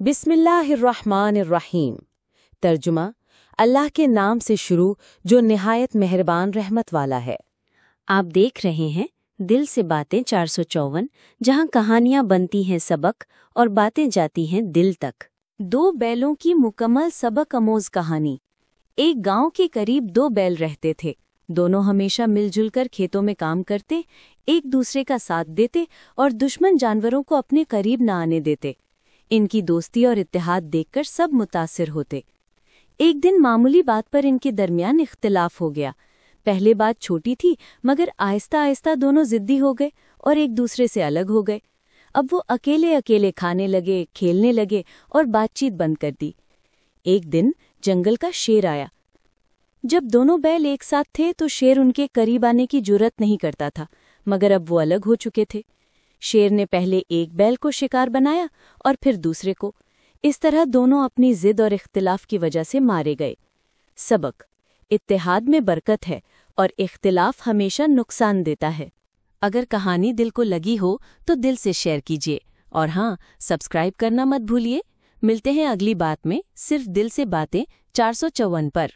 बिस्मिल्लाहिर्रहमानिर्रहीम। तर्जुमा, अल्लाह के नाम से शुरू जो निहायत मेहरबान रहमत वाला है। आप देख रहे हैं दिल से बातें 454, जहां कहानियां बनती हैं सबक और बातें जाती हैं दिल तक। दो बैलों की मुकम्मल सबक अमोज कहानी। एक गांव के करीब दो बैल रहते थे। दोनों हमेशा मिलजुल कर खेतों में काम करते, एक दूसरे का साथ देते और दुश्मन जानवरों को अपने करीब न आने देते। इनकी दोस्ती और इत्तेहाद देखकर सब मुतासिर होते। एक दिन मामूली बात पर इनके दरमियान इख्तिलाफ हो गया। पहले बात छोटी थी, मगर आहिस्ता आहिस्ता दोनों जिद्दी हो गए और एक दूसरे से अलग हो गए। अब वो अकेले अकेले खाने लगे, खेलने लगे और बातचीत बंद कर दी। एक दिन जंगल का शेर आया। जब दोनों बैल एक साथ थे तो शेर उनके करीब आने की जुर्रत नहीं करता था, मगर अब वो अलग हो चुके थे। शेर ने पहले एक बैल को शिकार बनाया और फिर दूसरे को। इस तरह दोनों अपनी जिद और इख्तिलाफ की वजह से मारे गए। सबक: इत्तेहाद में बरकत है और इख्तिलाफ हमेशा नुकसान देता है। अगर कहानी दिल को लगी हो तो दिल से शेयर कीजिए और हाँ, सब्सक्राइब करना मत भूलिए। मिलते हैं अगली बात में, सिर्फ दिल से बातें 454 पर।